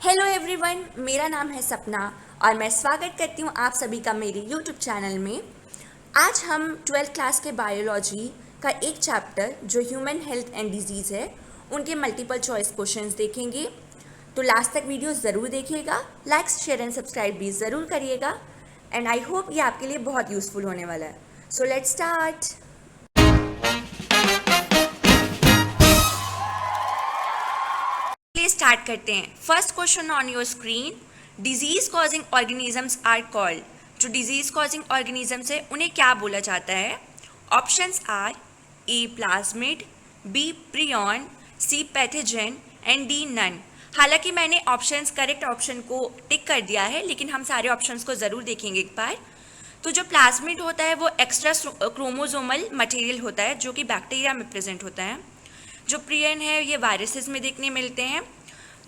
Hello everyone, मेरा नाम है सपना और मैं स्वागत करती हूँ आप सभी का मेरे यूट्यूब चैनल में। आज हम 12th क्लास के बायोलॉजी का एक चैप्टर जो ह्यूमन हेल्थ एंड डिजीज़ है उनके मल्टीपल चॉइस क्वेश्चंस देखेंगे। तो लास्ट तक वीडियो ज़रूर देखिएगा, लाइक शेयर एंड सब्सक्राइब भी ज़रूर करिएगा एंड आई होप ये आपके लिए बहुत यूज़फुल होने वाला है। So let's start. स्टार्ट करते हैं। First question on your screen, disease causing organisms are called. जो डिजीज कॉजिंग ऑर्गेनिजम्स है उन्हें क्या बोला जाता है? Options are A plasmid, B prion, C pathogen and D none. हालांकि मैंने ऑप्शंस करेक्ट ऑप्शन को टिक कर दिया है, लेकिन हम सारे ऑप्शंस को ज़रूर देखेंगे एक बार। तो जो प्लाज्मिड होता है वो एक्स्ट्रा क्रोमोसोमल मटेरियल होता है जो कि बैक्टीरिया में प्रेजेंट होता है। जो प्रियन है ये वायरसेस में देखने मिलते हैं।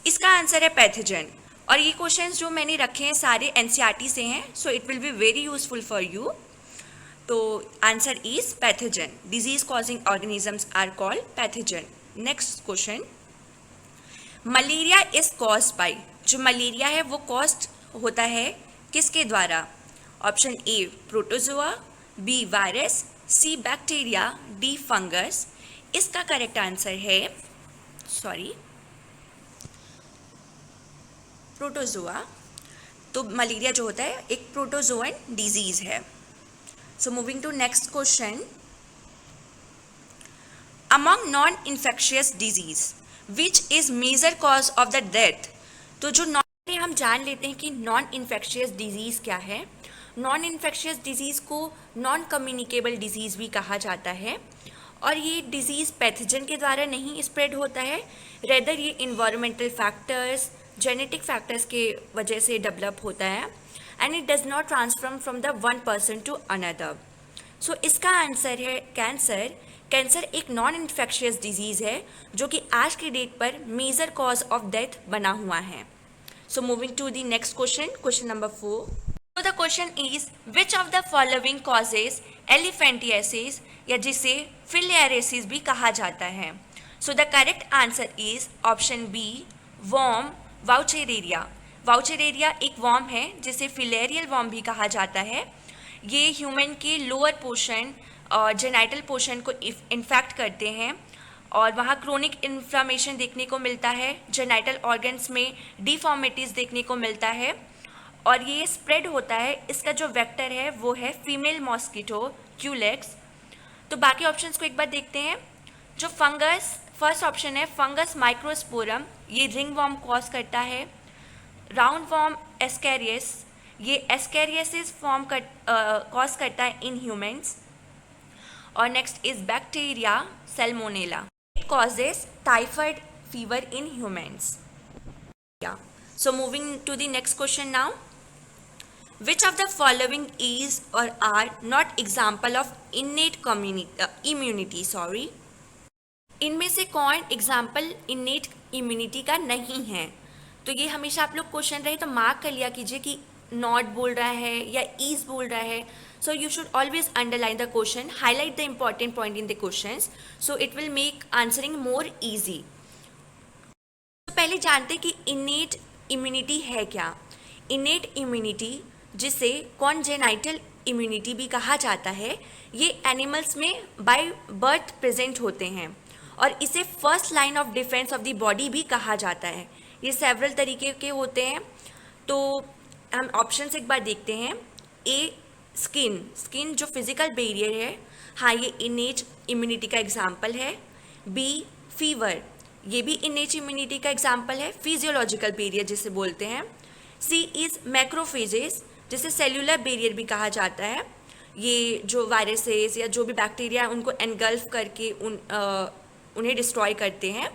इसका आंसर है पैथोजन। और ये क्वेश्चंस जो मैंने रखे हैं सारे एनसीईआरटी से हैं, so it will be very useful for you. तो answer is pathogen. Disease causing organisms are called pathogen. Next question, malaria is caused by. जो मलेरिया है वो कॉज्ड होता है किसके द्वारा? Option A protozoa, B virus, C bacteria, D fungus. इसका correct answer है प्रोटोजोआ। तो मलेरिया जो होता है एक प्रोटोजोअन डिजीज है। So moving to next question, among non infectious disease which is major cause of the death. तो जो हम जान लेते हैं कि नॉन इन्फेक्शियस डिजीज क्या है। नॉन इन्फेक्शियस डिजीज को नॉन कम्युनिकेबल डिजीज भी कहा जाता है और ये डिजीज़ पैथोजन के द्वारा नहीं स्प्रेड होता है, रेदर ये इन्वायरमेंटल फैक्टर्स, जेनेटिक फैक्टर्स के वजह से डेवलप होता है and it does not transfer from the one person to another. So इसका आंसर है कैंसर। कैंसर एक नॉन इन्फेक्शियस डिजीज़ है जो कि आज की डेट पर मेजर कॉज ऑफ डेथ बना हुआ है। So moving to the next question, question number 4। So the question is, which of the following causes elephantiasis या जिसे फिलियरियासिस भी कहा जाता है? So the correct answer is option B, worm वाउचेरेरिया। वाउचेरेरिया एक वर्म है जिसे फिलेरियल वर्म भी कहा जाता है। ये ह्यूमन के लोअर पोर्शन और जेनाइटल पोर्शन को इन्फेक्ट करते हैं और वहाँ क्रोनिक इन्फ्लामेशन देखने को मिलता है। जेनाइटल ऑर्गन्स में डिफॉर्मिटीज़ देखने को मिलता है और ये स्प्रेड होता है। इसका जो वेक्टर है वो है फीमेल मॉस्किटो क्यूलेक्स। तो बाकी ऑप्शंस को एक बार देखते हैं। जो फंगस, फर्स्ट ऑप्शन है फंगस माइक्रोस्पोरम, ये रिंग वर्म कॉज करता है। राउंड वर्म एस्कैरियस, ये एस्कैरियसिस फॉर्म कॉज करता है इन ह्यूमंस। और next is bacteria Salmonella, it causes typhoid fever in humans. So moving to the next question now. Which of the following is or are not example of innate immunity? इनमें से कौन example innate immunity का नहीं है? तो ये हमेशा आप लोग क्वेश्चन रहे तो मार्क कर लिया कीजिए कि नॉट बोल रहा है या इज बोल रहा है। सो you should always underline the question, highlight the important point in the question, so it will make answering more easy. तो पहले जानते हैं कि innate इम्यूनिटी है क्या। इनेट इम्यूनिटी, जिसे कॉन्जेनाइटल इम्यूनिटी भी कहा जाता है, ये एनिमल्स में बाय बर्थ प्रेजेंट होते हैं और इसे first line of defence of the body भी कहा जाता है। ये सेवरल तरीके के होते हैं। तो हम ऑप्शंस एक बार देखते हैं। ए स्किन, स्किन जो फिजिकल बैरियर है, हाँ ये इनेट इम्यूनिटी का एग्जाम्पल है। बी फीवर, ये भी इनेट इम्यूनिटी का एग्जाम्पल है, फिजियोलॉजिकल बैरियर जिसे बोलते हैं। सी इज मैक्रोफेजेस, जिसे सेल्यूलर बैरियर भी कहा जाता है। ये जो वायरसेस या जो भी बैक्टीरिया उनको एनगल्फ करके उन्हें डिस्ट्रॉय करते हैं।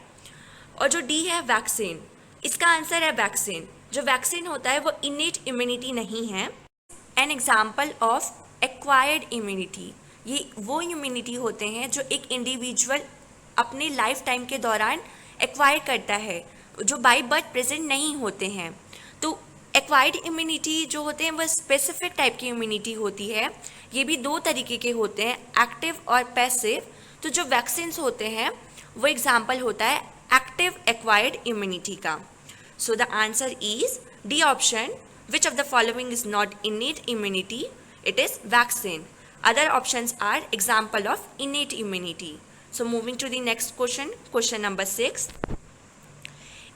और जो डी है वैक्सीन, इसका आंसर है वैक्सीन। जो वैक्सीन होता है वो इनेट इम्यूनिटी नहीं है। An example of acquired immunity, ये वो इम्यूनिटी होते हैं जो एक इंडिविजुअल अपने लाइफ टाइम के दौरान एक्वायर करता है, जो बाय बर्थ प्रेजेंट नहीं होते हैं। तो एक्वायर्ड इम्यूनिटी जो होते हैं वह स्पेसिफिक टाइप की इम्यूनिटी होती है। ये भी दो तरीके के होते हैं, एक्टिव और पैसिव। तो जो वैक्सीन्स होते हैं वो एग्जाम्पल होता है एक्टिव एक्वायर्ड इम्यूनिटी का। So the answer is D option. Which of the following is not innate immunity? It is vaccine. Other options are example of innate immunity. So moving to the next question, question number 6.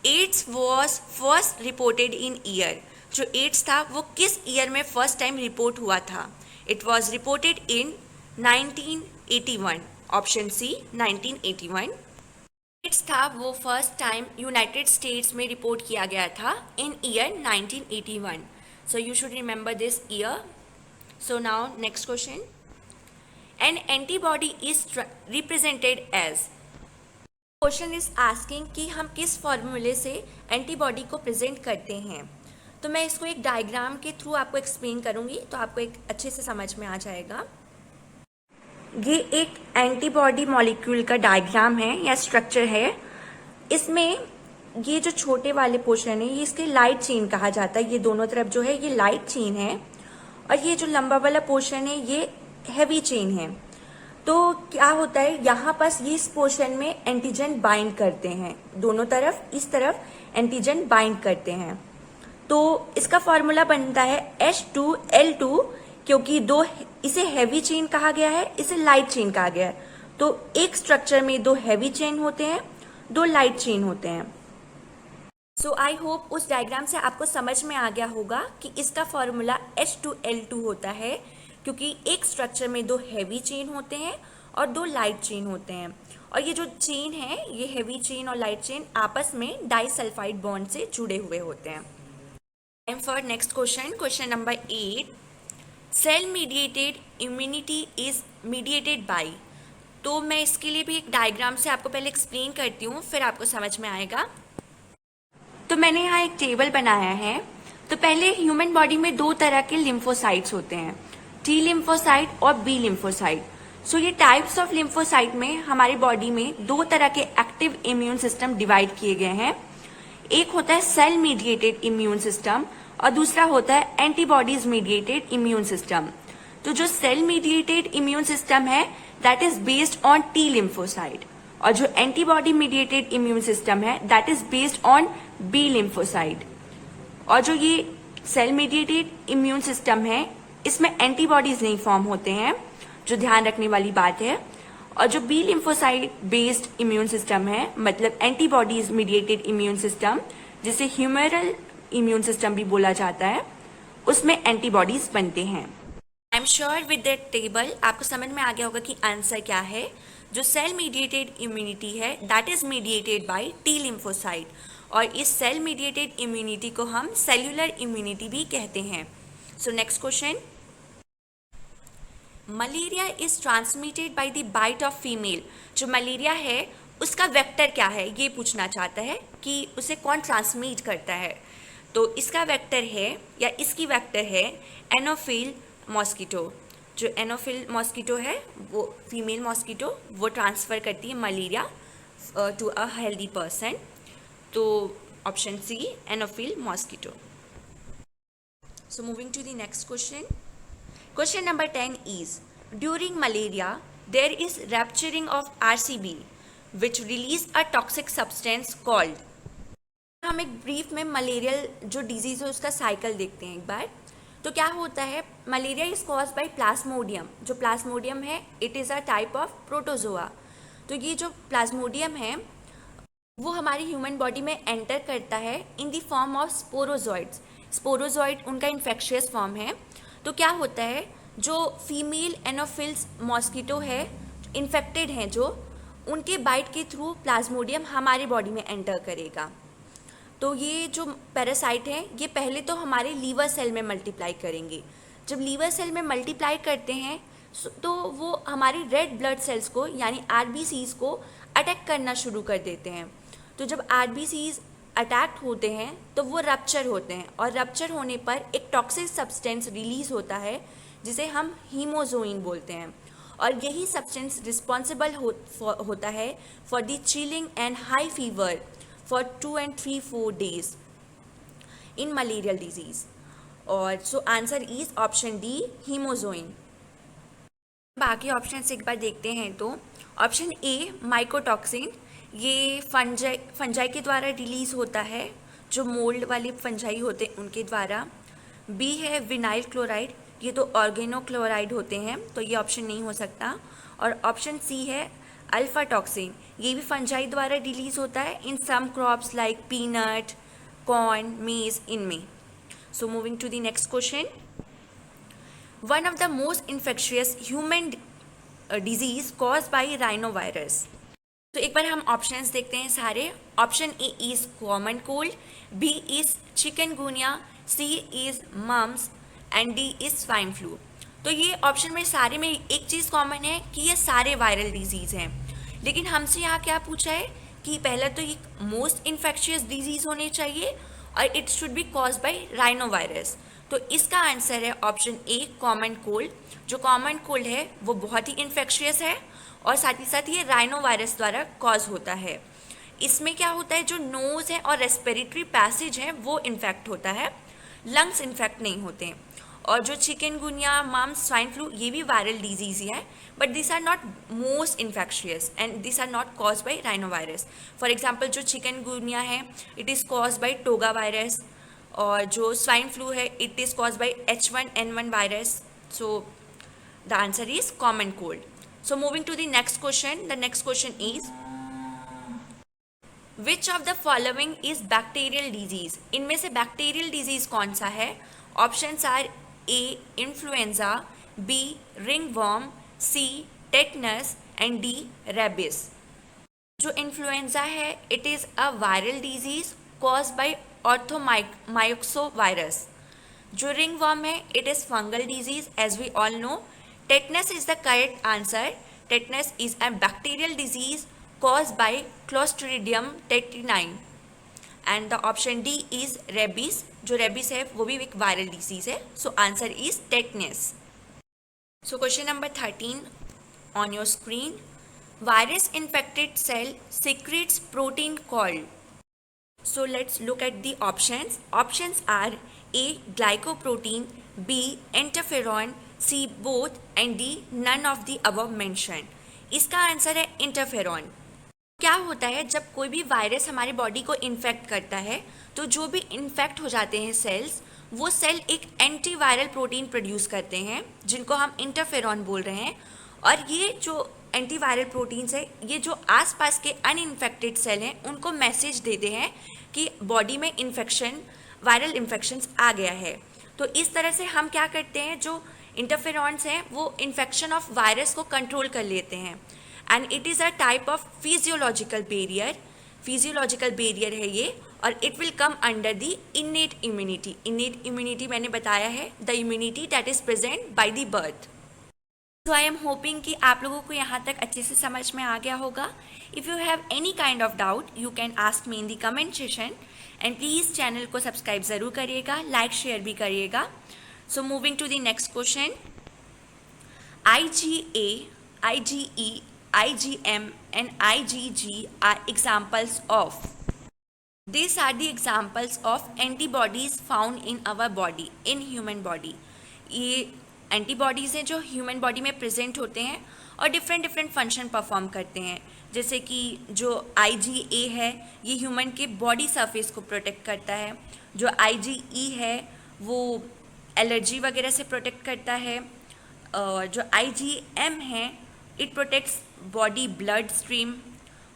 AIDS was first reported in year. जो AIDS था वो किस year में first time report हुआ था? It was reported in 1981. Option C 1981. AIDS था वो first time United States में रिपोर्ट किया गया था in year 1981. So you should remember this year. So now next question. An antibody is represented as. Question is asking कि हम किस फॉर्मूले से एंटीबॉडी को प्रेजेंट करते हैं. तो मैं इसको एक डायग्राम के थ्रू आपको एक्सप्लेन करूंगी तो आपको एक अच्छे से समझ में आ जाएगा. ये एक एंटीबॉडी मॉलिक्यूल का डायग्राम है या स्ट्रक्चर है. इसमें ये जो छोटे वाले पोर्शन है ये इसके लाइट चेन कहा जाता है. ये दोनों तरफ जो है ये लाइट चेन है और ये जो लंबा वाला पोर्शन है ये हैवी चेन है. तो क्या होता है यहाँ पास ये इस पोर्शन में एंटीजन बाइंड करते हैं. दोनों तरफ इस तरफ एंटीजन बाइंड करते हैं. तो इसका फॉर्मूला बनता है H2L2 क्योंकि दो इसे हैवी चेन कहा गया है, इसे लाइट चेन कहा गया है. तो एक स्ट्रक्चर में दो हैवी चेन होते हैं, दो लाइट चेन होते हैं. सो आई होप उस डायग्राम से आपको समझ में आ गया होगा कि इसका फॉर्मूला H2L2 होता है क्योंकि एक स्ट्रक्चर में दो हैवी चेन होते हैं और दो लाइट चेन होते हैं. और ये जो चेन है ये हैवी चेन और लाइट चेन आपस में डाइसल्फाइड बॉन्ड से जुड़े हुए होते हैं. Time for next question, question number 8. Cell mediated immunity is mediated by. तो मैं इसके लिए भी एक डायग्राम से आपको पहले एक्सप्लेन करती हूँ फिर आपको समझ में आएगा. तो मैंने यहाँ एक टेबल बनाया है. तो पहले ह्यूमन बॉडी में दो तरह के लिम्फोसाइट्स होते हैं, टी लिम्फोसाइट और बी लिम्फोसाइट. सो ये टाइप्स ऑफ लिम्फोसाइट में हमारी बॉडी में दो तरह के एक्टिव इम्यून सिस्टम डिवाइड किए गए हैं. एक होता है सेल मीडिएटेड इम्यून सिस्टम और दूसरा होता है एंटीबॉडीज मीडिएटेड इम्यून सिस्टम. तो जो सेल मीडिएटेड इम्यून सिस्टम है that is based on T lymphocyte और जो एंटीबॉडी मीडिएटेड इम्यून सिस्टम है that is based on B lymphocyte. और जो ये सेल मीडिएटेड इम्यून सिस्टम है इसमें एंटीबॉडीज नहीं फॉर्म होते हैं, जो ध्यान रखने वाली बात है. और जो B lymphocyte based immune system है मतलब एंटीबॉडीज मीडिएटेड इम्यून सिस्टम जिसे ह्यूमरल इम्यून सिस्टम भी बोला जाता है, उसमें एंटीबॉडीज बनते हैं. I am sure with that table आपको समझ में आ गया होगा कि आंसर क्या है. जो सेल मीडिएटेड इम्यूनिटी है that is mediated bye T lymphocyte और इस सेल मीडिएटेड इम्यूनिटी को हम सेल्यूलर इम्यूनिटी भी कहते हैं. So next question. Malaria is transmitted by the bite of female. जो मलेरिया है उसका वेक्टर क्या है ये पूछना चाहता है कि उसे कौन ट्रांसमिट करता है. तो इसका वेक्टर है या इसकी वेक्टर है एनोफिल मॉस्किटो. जो एनोफिल मॉस्किटो है वो फीमेल मॉस्किटो वो ट्रांसफ़र करती है malaria to a healthy person. तो option C anopheles mosquito. So moving to the next question. Question number 10 is, during malaria, there is rupturing of RCB, which release a toxic substance called. हम एक brief में malarial जो disease है उसका cycle देखते हैं एक बार. तो क्या होता है, malaria is cause by Plasmodium. जो प्लाज्मोडियम है it is a type of protozoa. तो ये जो प्लाज्मोडियम है वो हमारी ह्यूमन बॉडी में एंटर करता है in the form of sporozoites. Sporozoite उनका इन्फेक्शियस फॉर्म है. तो क्या होता है, जो फीमेल एनोफिल्स मॉस्किटो है इन्फेक्टेड हैं जो, उनके बाइट के थ्रू प्लाज्मोडियम हमारी बॉडी में एंटर करेगा. तो ये जो पैरासाइट हैं ये पहले तो हमारे लीवर सेल में मल्टीप्लाई करेंगे. जब लीवर सेल में मल्टीप्लाई करते हैं तो वो हमारी रेड ब्लड सेल्स को यानी आरबीसीज को अटैक करना शुरू कर देते हैं. तो जब आरबीसीज अटैक होते हैं तो वो रप्चर होते हैं और रप्चर होने पर एक टॉक्सिक सब्सटेंस रिलीज होता है जिसे हम हीमोजोइन बोलते हैं. और यही सब्सटेंस रिस्पॉन्सिबल होता है for the chilling and high fever for 2 and 3-4 days in malarial disease. और so answer is option D hemozoin. बाकी ऑप्शन एक बार देखते हैं. तो ऑप्शन ए माइकोटॉक्सिन, ये फंजाई के द्वारा रिलीज होता है. जो मोल्ड वाले फंजाई होते हैं उनके द्वारा। बी है विनाइल क्लोराइड, ये तो ऑर्गेनो क्लोराइड होते हैं, तो ये ऑप्शन नहीं हो सकता। और ऑप्शन सी है अल्फा टॉक्सिन, ये भी फंजाई द्वारा रिलीज होता है in some crops like peanut, corn, maize, इनमें। So moving to the next question, one of the most infectious human disease cause by rhinovirus. तो एक बार हम ऑप्शंस देखते हैं सारे। Option A is common cold, B is chikungunya, C is mumps and D is swine flu. तो ये option में सारे में एक चीज़ कॉमन है कि ये सारे वायरल डिजीज़ हैं, लेकिन हमसे यहाँ क्या पूछा है कि पहले तो ये मोस्ट इन्फेक्शियस डिजीज़ होने चाहिए और it should be cause by rhinovirus. तो इसका आंसर है ऑप्शन ए कॉमन कोल्ड। जो कॉमन कोल्ड है वो बहुत ही इन्फेक्शियस है और साथ ही साथ ये राइनोवायरस द्वारा कॉज होता है। इसमें क्या होता है, जो नोज़ है और रेस्पिरेटरी पैसेज है वो इन्फेक्ट होता है, लंग्स इन्फेक्ट नहीं होते हैं। और जो चिकनगुनिया, मम्स, स्वाइन फ्लू ये भी वायरल डिजीज़ ही है, but this are not most infectious and this are not cause by rhinovirus. For example जो चिकनगुनिया है it is cause by toga virus, और जो स्वाइन फ्लू है it is cause by H1N1 virus. So the answer is common cold. So moving to the next question, the next question is which of the following is bacterial disease. इनमें से bacterial disease कौन सा है? Options are A influenza, B ringworm, C tetanus and D rabies. जो influenza है it is a viral disease cause by orthomyxo virus. जो ringworm है it is fungal disease as we all know. Tetanus is the correct answer. Tetanus is a bacterial disease caused by Clostridium tetani and the option D is rabies। जो rabies है वो भी एक viral disease है, so answer is tetanus. So question number 13 on your screen, virus infected cell secretes protein called। So let's look at the options. Options are A glycoprotein, B interferon, C both and D none of the above mentioned। इसका answer है interferon. क्या होता है, जब कोई भी virus हमारे body को इन्फेक्ट करता है तो जो भी इन्फेक्ट हो जाते हैं सेल्स, वो सेल एक एंटीवायरल प्रोटीन प्रोड्यूस करते हैं जिनको हम इंटरफेरॉन बोल रहे हैं। और ये जो एंटीवायरल प्रोटीन्स है ये जो आसपास के अनइन्फेक्टेड सेल हैं उनको मैसेज देते हैं कि बॉडी में इन्फेक्शन, वायरल इन्फेक्शंस आ गया है। तो इस तरह से हम क्या करते हैं, जो इंटरफेरॉन्स हैं वो इन्फेक्शन ऑफ वायरस को कंट्रोल कर लेते हैं and it is a type of physiological barrier है ये, और it will come under the innate immunity. Innate immunity मैंने बताया है, the immunity that is present by the birth. So I am hoping कि आप लोगों को यहाँ तक अच्छे से समझ में आ गया होगा। If you have any kind of doubt you can ask me in the comment session and please channel को सब्सक्राइब ज़रूर करिएगा, लाइक शेयर भी करिएगा। So moving to the next question, IgA, IgE, IgM and IgG are examples of। These are the examples of antibodies found in our body, in human body। ये antibodies हैं जो human body में present होते हैं और different function perform करते हैं। जैसे कि जो IgA है ये ह्यूमन के बॉडी सरफेस को प्रोटेक्ट करता है, जो IgE है वो एलर्जी वगैरह से प्रोटेक्ट करता है, और जो IgM है it protects body blood stream,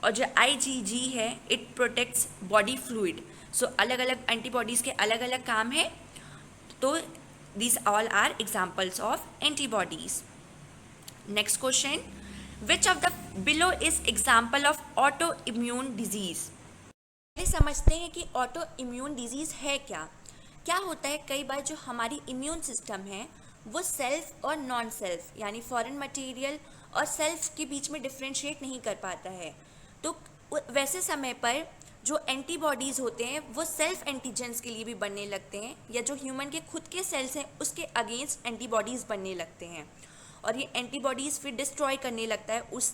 और जो IgG है इट प्रोटेक्ट्स बॉडी फ्लूइड। सो अलग अलग एंटीबॉडीज़ के अलग अलग काम है, तो these all are examples of antibodies। Next question, which of the below is example of autoimmune disease। पहले समझते हैं कि ऑटो इम्यून डिजीज़ है क्या। क्या होता है, कई बार जो हमारी इम्यून सिस्टम है वो सेल्फ और नॉन सेल्फ यानी फॉरेन मटेरियल और सेल्फ के बीच में डिफ्रेंशिएट नहीं कर पाता है। तो वैसे समय पर जो एंटीबॉडीज़ होते हैं वो सेल्फ एंटीजेंस के लिए भी बनने लगते हैं, या जो ह्यूमन के खुद के सेल्स हैं उसके अगेंस्ट एंटीबॉडीज़ बनने लगते हैं, और ये एंटीबॉडीज़ फिर डिस्ट्रॉय करने लगता है उस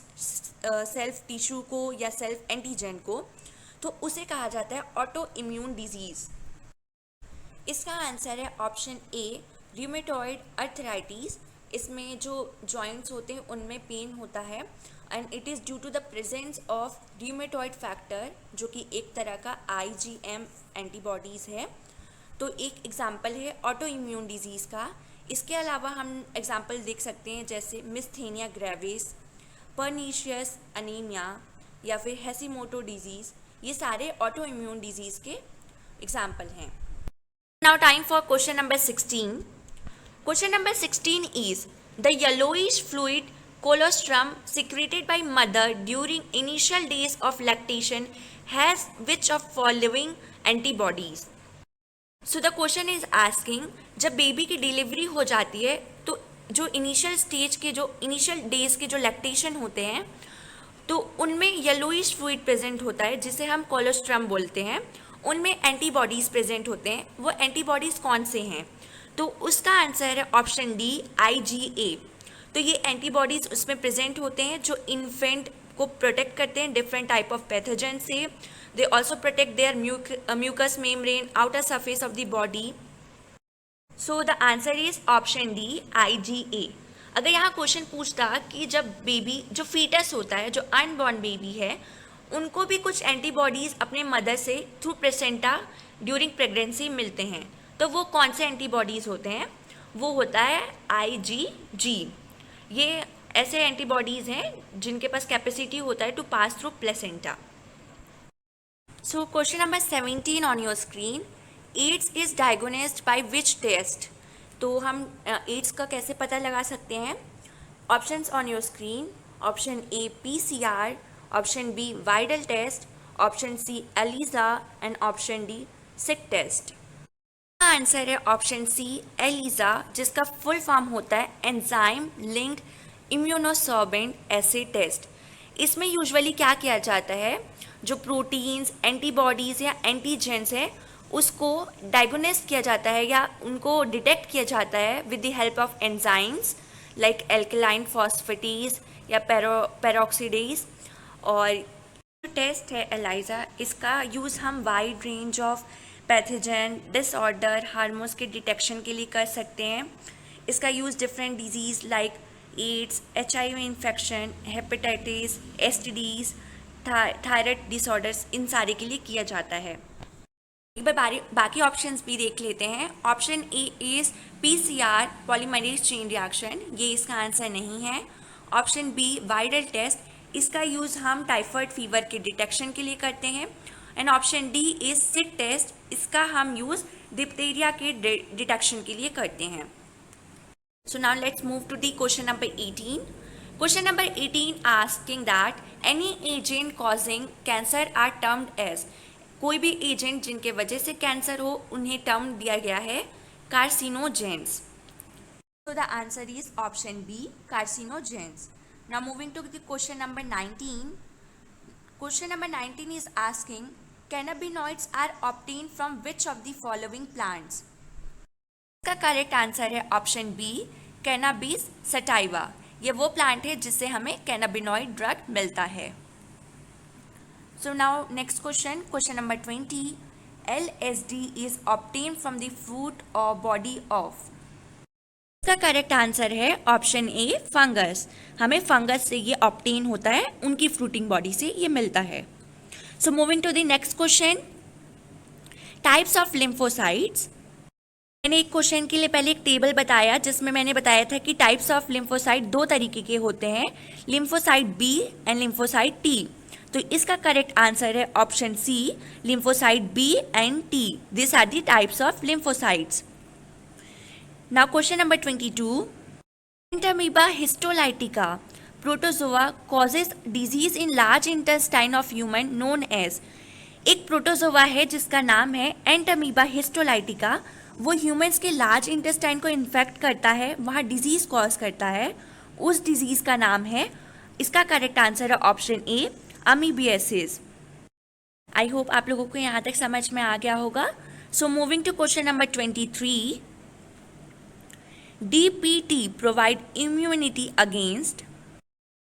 सेल्फ टिश्यू को या सेल्फ एंटीजन को, तो उसे कहा जाता है ऑटो इम्यून डिजीज़। इसका आंसर है ऑप्शन ए रूमेटॉइड अर्थराइटिस। इसमें जो जॉइंट्स होते हैं उनमें पेन होता है and it is due to the presence of rheumatoid factor, जो कि एक तरह का IgM एंटीबॉडीज़ है। तो एक एग्जाम्पल है ऑटो इम्यून डिजीज़ का। इसके अलावा हम एग्जाम्पल देख सकते हैं जैसे मिस्थेनिया ग्रेविस, परनीशियस अनीमिया या फिर हैशिमोटो डिजीज़। ये सारे ऑटो इम्यून डिजीज़ के एग्जाम्पल हैं। Now time for question number 16. Question number 16 is the yellowish fluid colostrum secreted by mother during initial days of lactation has which of following antibodies? So the question is asking जब baby की delivery हो जाती है तो जो initial stage के जो initial days के जो लैक्टेशन होते हैं तो उनमें येलोइश फ्लूइड प्रेजेंट होता है जिसे हम कोलोस्ट्रम बोलते हैं। उनमें एंटीबॉडीज़ प्रेजेंट होते हैं। वो एंटीबॉडीज़ कौन से हैं? तो उसका आंसर है ऑप्शन डी, IgA। तो ये एंटीबॉडीज़ उसमें प्रेजेंट होते हैं जो इन्फेंट को प्रोटेक्ट करते हैं डिफरेंट टाइप ऑफ पैथोजन से। They also protect their mucous membrane, outer surface of the body. So the answer is option D, IgA। अगर यहाँ क्वेश्चन पूछता कि जब बेबी जो फीटस होता है, जो अनबॉर्न बेबी है, उनको भी कुछ एंटीबॉडीज़ अपने मदर से थ्रू प्लेसेंटा ड्यूरिंग प्रेगनेंसी मिलते हैं, तो वो कौन से एंटीबॉडीज़ होते हैं? वो होता है IgG। ये ऐसे एंटीबॉडीज़ हैं जिनके पास कैपेसिटी होता है to pass through placenta. So question number 17 on your screen, AIDS is diagnosed by which test? तो हम एड्स का कैसे पता लगा सकते हैं? Options on your screen. Option A PCR, option B Widal test, option C ELISA and option D Schick test. Answer है option C ELISA, जिसका फुल फॉर्म होता है enzyme linked immunosorbent assay test. इसमें यूजुअली क्या किया जाता है, जो प्रोटीन्स, एंटीबॉडीज़ या एंटीजेंस है उसको डायग्नोस किया जाता है या उनको डिटेक्ट किया जाता है with the help of enzymes like alkaline phosphatase या पेरोक्सीडेज। और टेस्ट है एलिजा, इसका यूज़ हम wide range of pathogen, disorder, hormones के डिटेक्शन के लिए कर सकते हैं। इसका use different disease like AIDS, HIV infection, hepatitis, STDs, thyroid disorders, इन सारे के लिए किया जाता है। एक बार बाकी ऑप्शंस भी देख लेते हैं। Option A is PCR, polymerase chain reaction, ये इसका आंसर नहीं है। ऑप्शन बी वाइरल टेस्ट, इसका यूज़ हम टाइफाइड फीवर के डिटेक्शन के लिए करते हैं। And option D is Schick test, इसका हम यूज़ डिप्थीरिया के डिटेक्शन के लिए करते हैं। So now let's move to the question number 18. Question number 18 asking that any agent causing cancer are termed as, कोई भी एजेंट जिनके वजह से कैंसर हो उन्हें टर्म दिया गया है carcinogens. So the answer is option B, carcinogens. Now moving to the question number 19. Question number 19 is asking cannabinoids are obtained from which of the following plants? इसका करेक्ट आंसर है option B, cannabis sativa. ये वो plant है जिससे हमें cannabinoid drug मिलता है। So now next question, question number 20. LSD is obtained from the fruit और बॉडी ऑफ। इसका करेक्ट आंसर है ऑप्शन ए, फंगस। हमें फंगस से ये ऑब्टेन होता है, उनकी फ्रूटिंग बॉडी से ये मिलता है। So moving to the next question, types of lymphocytes. मैंने एक क्वेश्चन के लिए पहले एक टेबल बताया जिसमें मैंने बताया था कि टाइप्स ऑफ लिम्फोसाइट दो तरीके के होते हैं, lymphocyte B and lymphocyte T. तो इसका करेक्ट आंसर है option C, lymphocyte B and T. This are the types of lymphocytes. Now question number 22. Entamoeba histolytica protozoa causes disease in large intestine of human known as. एक protozoa है जिसका नाम है Entamoeba histolytica. वो humans के large intestine को infect करता है, वहाँ डिजीज़ कॉज करता है, उस डिजीज़ का नाम है, इसका करेक्ट आंसर है option A, amoebiasis. I hope आप लोगों को यहाँ तक समझ में आ गया होगा। So moving to question number 23. DPT provide immunity against.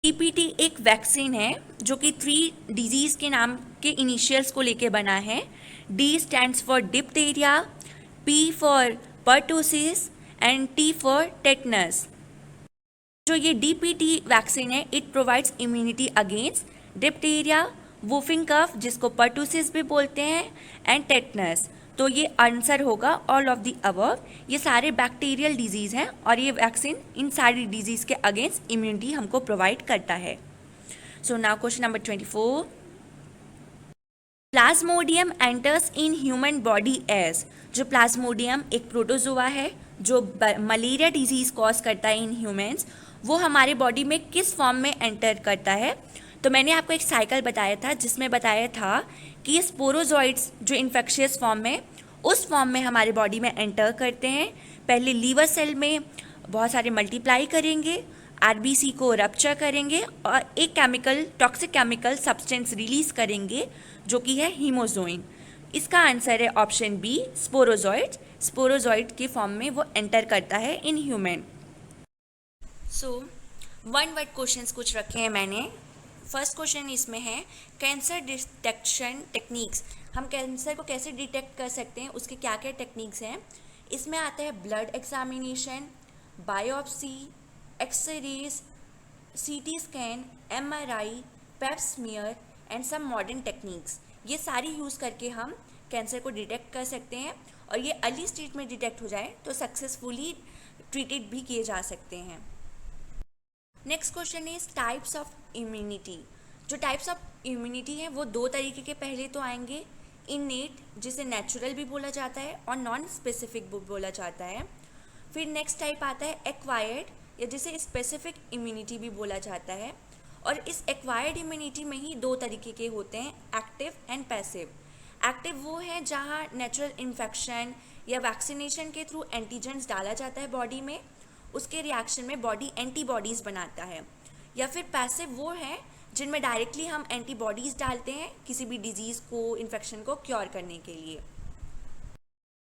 DPT एक वैक्सीन है जो कि 3 डिजीज़ के नाम के इनिशियल्स को लेके बना है। D stands for diphtheria, P for pertussis and T for tetanus. जो ये DPT वैक्सीन है, it provides immunity against diphtheria, whooping cough जिसको पर्टुसिस भी बोलते हैं, एंड टेटनस। तो ये आंसर होगा ऑल ऑफ द अबव। ये सारे बैक्टीरियल डिजीज़ हैं और ये वैक्सीन इन सारी डिजीज़ के अगेंस्ट इम्यूनिटी हमको प्रोवाइड करता है। So now question number 24। Plasmodium enters in human body as. जो प्लाज्मोडियम एक प्रोटोजोआ है जो मलेरिया डिजीज कॉज करता है इन ह्यूमंस, वो हमारे बॉडी में किस फॉर्म में एंटर करता है। तो मैंने आपको एक साइकिल बताया था जिसमें बताया था कि ये स्पोरोजॉइड्स जो इन्फेक्शियस फॉर्म में, उस फॉर्म में हमारे बॉडी में एंटर करते हैं। पहले लीवर सेल में बहुत सारे मल्टीप्लाई करेंगे, आरबीसी को रप्चर करेंगे और एक chemical, toxic chemical substance release करेंगे जो कि है हीमोजोइन। इसका आंसर है ऑप्शन बी, स्पोरोजॉइड। स्पोरोजॉइड के फॉर्म में वो एंटर करता है in human. So one word questions कुछ रखे हैं मैंने। फर्स्ट क्वेश्चन इसमें है कैंसर डिटेक्शन टेक्निक्स। हम कैंसर को कैसे डिटेक्ट कर सकते हैं, उसके क्या क्या टेक्निक्स हैं। इसमें आता है blood examination, biopsy, x-rays, CT scan, MRI, pap smear and some modern techniques. ये सारी यूज़ करके हम कैंसर को डिटेक्ट कर सकते हैं और ये अर्ली स्टेज में डिटेक्ट हो जाए तो सक्सेसफुली ट्रीटेड भी किए जा सकते हैं। Next question is types of immunity. जो टाइप्स ऑफ इम्यूनिटी हैं वो दो तरीके के पहले तो आएंगे, इननेट जिसे नेचुरल भी बोला जाता है और नॉन स्पेसिफिक भी बोला जाता है। फिर नेक्स्ट टाइप आता है एक्वायर्ड या जिसे स्पेसिफिक इम्यूनिटी भी बोला जाता है। और इस एक्वायर्ड इम्यूनिटी में ही दो तरीके के होते हैं, एक्टिव एंड पैसिव। एक्टिव वो है जहाँ नेचुरल इन्फेक्शन या वैक्सीनेशन के थ्रू एंटीजेंस डाला जाता है बॉडी में, उसके रिएक्शन में बॉडी एंटीबॉडीज़ बनाता है। या फिर पैसिव वो है जिनमें डायरेक्टली हम एंटीबॉडीज़ डालते हैं किसी भी डिजीज़ को, इन्फेक्शन को क्योर करने के लिए।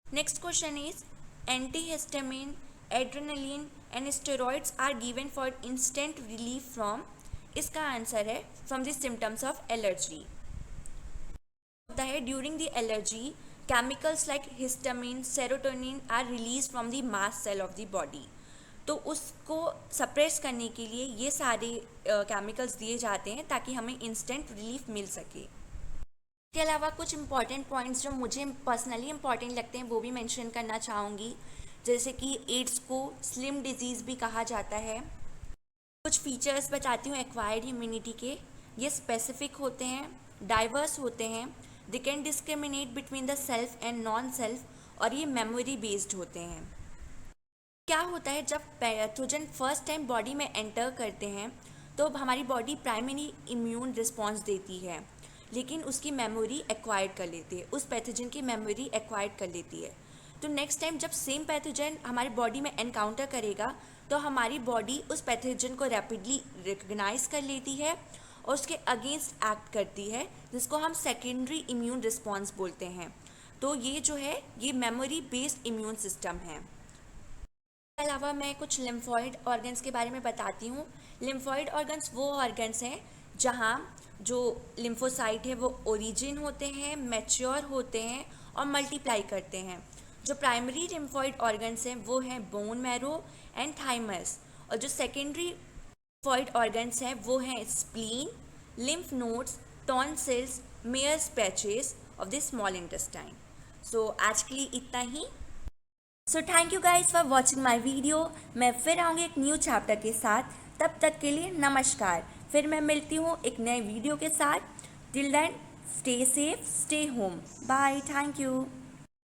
Next question is antihistamine, adrenaline and steroids are given for instant relief from. इसका आंसर है from the symptoms of allergy. होता है during the allergy chemicals like histamine, serotonin are release from the mast cell of the body. तो उसको suppress करने के लिए ये सारे केमिकल्स दिए जाते हैं ताकि हमें इंस्टेंट रिलीफ मिल सके। इसके अलावा कुछ इंपॉर्टेंट पॉइंट्स जो मुझे पर्सनली इंपॉर्टेंट लगते हैं वो भी मेंशन करना चाहूँगी, जैसे कि एड्स को स्लिम डिजीज़ भी कहा जाता है। कुछ फीचर्स बताती हूँ एक्वायर्ड इम्यूनिटी के। ये स्पेसिफिक होते हैं, डाइवर्स होते हैं, they can discriminate between the self and non self, और ये मेमोरी बेस्ड होते हैं। क्या होता है जब पैथोजन फर्स्ट टाइम बॉडी में एंटर करते हैं तो हमारी बॉडी प्राइमरी इम्यून रिस्पॉन्स देती है, लेकिन उसकी मेमोरी एक्वायर्ड कर लेती है, उस पैथोजन की मेमोरी एक्वायर्ड कर लेती है। तो नेक्स्ट टाइम जब सेम पैथोजन हमारी बॉडी में एनकाउंटर करेगा तो हमारी बॉडी उस पैथोजन को रैपिडली रिकग्नाइज कर लेती है और उसके अगेंस्ट एक्ट करती है, जिसको हम सेकेंडरी इम्यून रिस्पॉन्स बोलते हैं। तो ये जो है ये मेमोरी बेस्ड इम्यून सिस्टम है। इसके अलावा मैं कुछ लिम्फॉइड ऑर्गन्स के बारे में बताती हूँ। लिम्फॉइड ऑर्गन्स वो ऑर्गन्स हैं जहाँ जो लिम्फोसाइट है वो ओरिजिन होते हैं, मैच्योर होते हैं और मल्टीप्लाई करते हैं। जो प्राइमरी लिम्फॉइड ऑर्गन्स हैं वो हैं बोन मैरो एंड थाइमस, और जो सेकेंडरी लिम्फॉइड ऑर्गन्स हैं वो हैं spleen, lymph nodes, tonsils, Peyer's patches of the small intestine. So आज के लिए इतना ही। So thank you guys for watching my video. मैं फिर आऊँगी एक न्यू चैप्टर के साथ, तब तक के लिए नमस्कार। फिर मैं मिलती हूँ एक नए वीडियो के साथ। Till then stay safe, stay home, bye, thank you.